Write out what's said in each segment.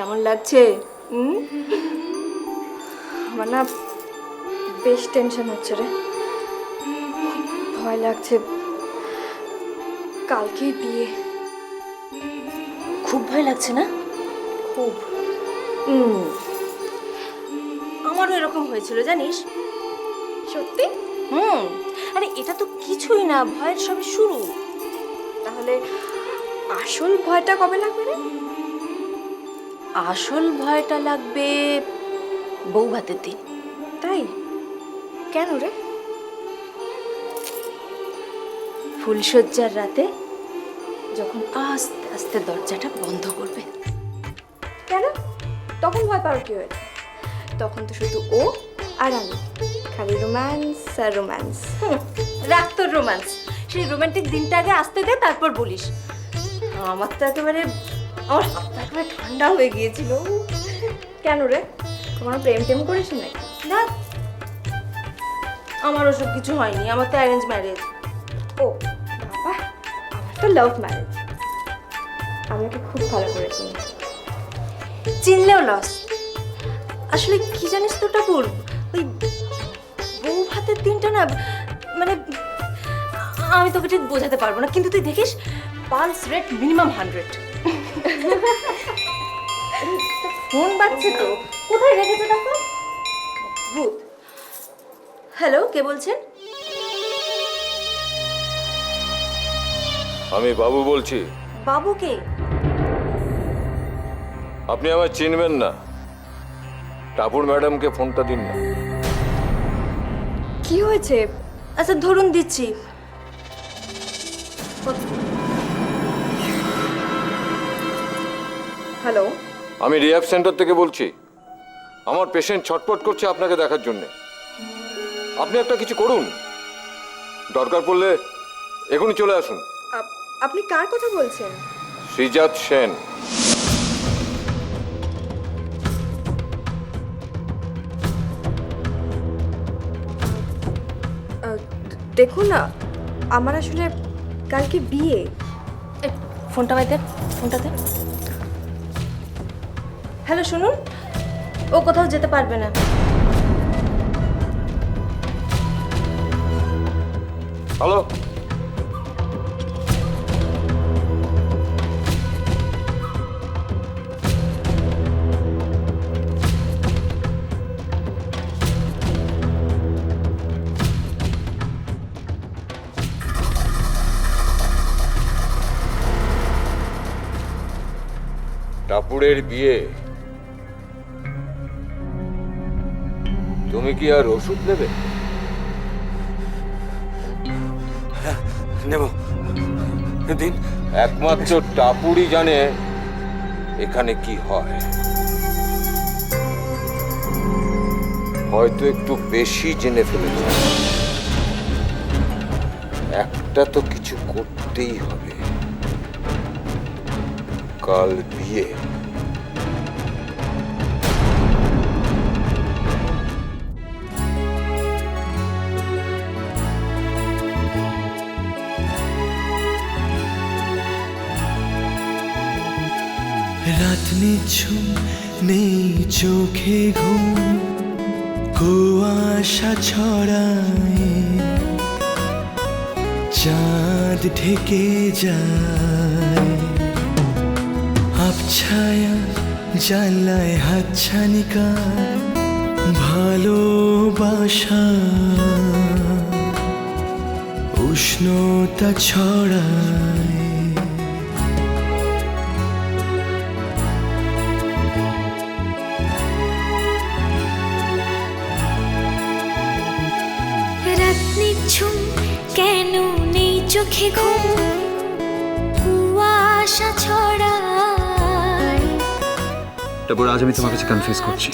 কেমন লাগছে? আমার না বেশ টেনশন হচ্ছে রে, ভয় লাগছে। কালকেই বিয়ে। খুব ভয় লাগছে না? খুব। আমারও এরকম হয়েছিল জানিস। সত্যি? আরে এটা তো কিছুই না, ভয়ের সবে শুরু। তাহলে আসল ভয়টা কবে লাগবে রে? আসল ভয়টা লাগবে বউ ভাতের দিন। তাই? কেন রে? ফুলশয্যার রাতে যখন আস্তে আস্তে দরজাটা বন্ধ করবে। কেন? তখন ভয় পাওয়ার কি হয়েছে? তখন তো শুধু ও আর আমি, খালি রোম্যান্স আর রোম্যান্স। রাখ তোর রোম্যান্স, সেই রোমান্টিক দিনটা আগে আসতে দে, তারপর বলিস। আমার তো একেবারে আমার হাতটা একেবারে ঠান্ডা হয়ে গিয়েছিল। কেন রে? তোমার প্রেম টেম করেছি নাকি? না, আমার ওসব কিছু হয়নি, আমার তো অ্যারেঞ্জ ম্যারেজ। ও বাবা, আমার তো লাভ ম্যারেজ। আমি ওকে খুব ভালো করে চিনি। চিনলেও লস। আসলে কি জানিস তো টাপুর, ওই বউ ভাতের দিনটা না, মানে আমি তোকে ঠিক বোঝাতে পারবো না, কিন্তু তুই দেখিস পালস রেট মিনিমাম 100। ফোন বাজছে তো, কোথায় রেখেছে তখন? ভূত। হ্যালো, কে বলছেন? আমি বাবু বলছি। বাবু কে? আপনি আমায় চিনবেন না, টাপুর ম্যাডামকে ফোনটা দিন না। কি হয়েছে? আচ্ছা ধরুন দিচ্ছি। হ্যালো, আমি রিহ্যাব সেন্টার থেকে বলছি। আমার পেশেন্ট ছটপট করছে আপনাকে দেখার জন্য। আপনি একটা কিছু করুন, দরকার পড়লে এখনই চলে আসুন। আপনি কার কথা বলছেন? শ্রীজাত সেন। দেখুন না, আমার আসলে কালকে বিয়ে। ফোনটা বাইতে, ফোনটা দে। হ্যালো, শুনুন, ও কোথাও যেতে পারবে না। হ্যালো, টাপুরের বিয়ে, তুমি কি আর ওষুধ নেবে? নেব দিন। একমাত্র টাপুরই জানে এখানে কি হয়। হয়তো একটু বেশি জেনে ফেলেছে। একটা তো কিছু করতেই হবে। কাল বিয়ে। রাত নিঝুম, নেই চোখে ঘুম, কুয়াশা ছড়ায়, চাঁদ ঢেকে যায়, আবছায়া জানলায় হাতছানিকার, ভালোবাসা উষ্ণতা ছড়ায়। কেন নেই চোখে ঘুম, কুয়াশা ছড়ায়। তারপর আজ আমি তোমার কাছে কনফিউজ করছি।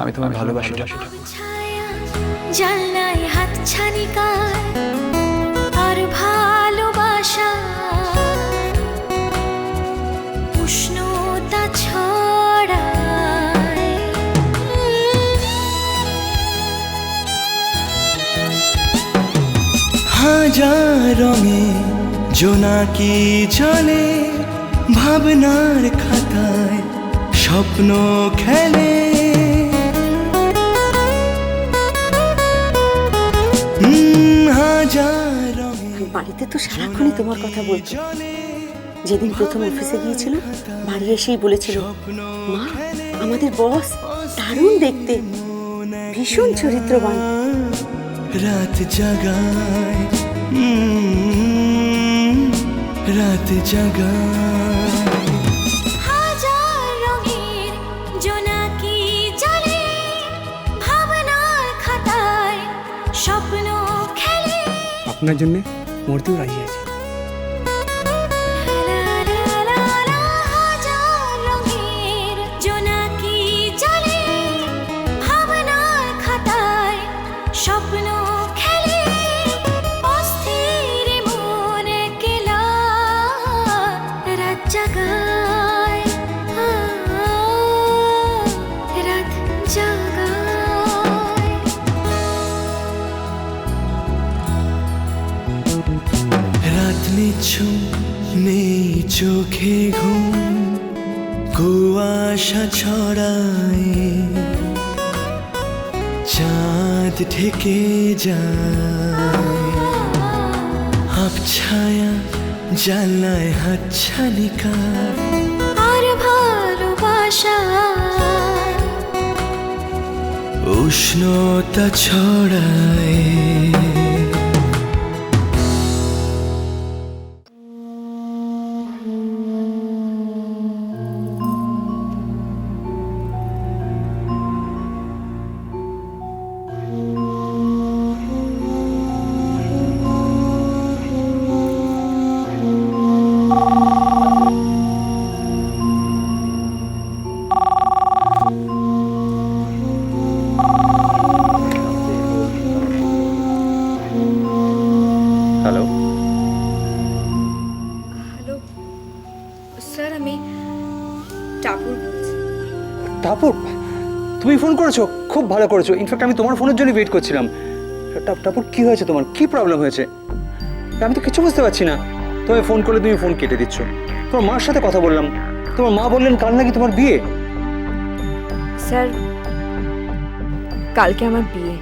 আমি তোমায় ভালোবাসি। জানলায় হাত ছানিকার আর ভালোবাসা উষ্ণতা ছড়ায়। হাজার রঙে জোনাকি জলে ভাবনার খাতায় স্বপ্ন খেলে হাজার রঙে বাড়িতে তো সারাক্ষণই তোমার কথা বলতো। যেদিন প্রথম অফিসে গিয়েছিল বাড়ি এসেই বলেছিল, মা আমাদের বস দারুণ দেখতে, ভীষণ চরিত্রবান। রাত জাগায় রাত জাগায় হাজার রঙের জোনাকি জলে ভাবনার খাতায় স্বপ্ন খেলে। আপনার জন্য মূর্তিও রাজি আছে। হাজার রঙের জোনাকি জলে ভাবনার খাতায় স্বপ্ন খেলে। অস্থির মন কেলা রাত জাগায়, রাত জাগায়। রাত নিঝুম নেই চোখে ঘুম কুয়াশা ছড়ায় চাঁদ ঢেকে যায় আবছায়া জানলায় হাতছানিকা আর ভালোবাসা উষ্ণতা ছড়ায় হ্যালো, হ্যালো স্যার, আমি টাপুর বলছি। টাপুর, তুমি ফোন করেছো? খুব ভালো করেছো। ইনফ্যাক্ট আমি তোমার ফোনের জন্য ওয়েট করছিলাম। টাপুর, কি হয়েছে তোমার? কি প্রবলেম হয়েছে? আমি তো কিছু বুঝতে পারছি না। তোমায় ফোন করলে তুমি ফোন কেটে দিচ্ছ। তোমার মার সাথে কথা বললাম, তোমার মা বললেন কাল নাকি তোমার বিয়ে। স্যার, কালকে আমার বিয়ে।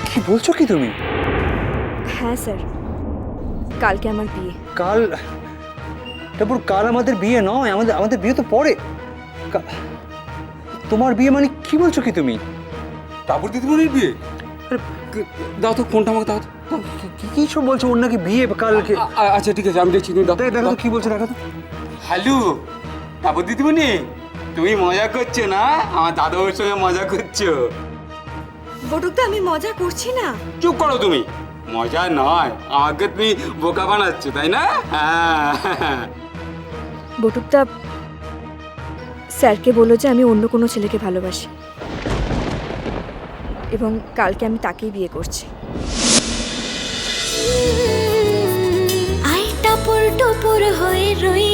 কি বলছো কি তুমি? হ্যাঁ স্যার, কালকে আমার বিয়ে। কাল? তারপর কাল আমাদের বিয়ে নয়, আমাদের বিয়ে তো পরে। তোমার বিয়ে মানে কি বলছো কি তুমি? তারপর দিদিমণির বিয়ে? দাও তো ফোনটা আমাকে, দাও তো। কি সব বলছো? ওর নাকি বিয়ে কালকে। আচ্ছা ঠিক আছে, আমি দেখছি। তুমি দাও। দেখো তো কি বলছো, দেখো তো। হ্যালো তারপর দিদিমণি, তুমি মজা করছো না? আমার দাদার সঙ্গে মজা করছো? বটুকদা, আমি মজা করছি না। চুপ করো তুমি। মজা নয়, আমাকে তুমি বোকা বানাচ্ছো, তাই না? হ্যাঁ। বটুকদা, স্যারকে বললো যে আমি অন্য কোনো ছেলেকে ভালোবাসি এবং কালকে আমি তাকেই বিয়ে করছি। আই টাপুর টুপুর হয়ে রই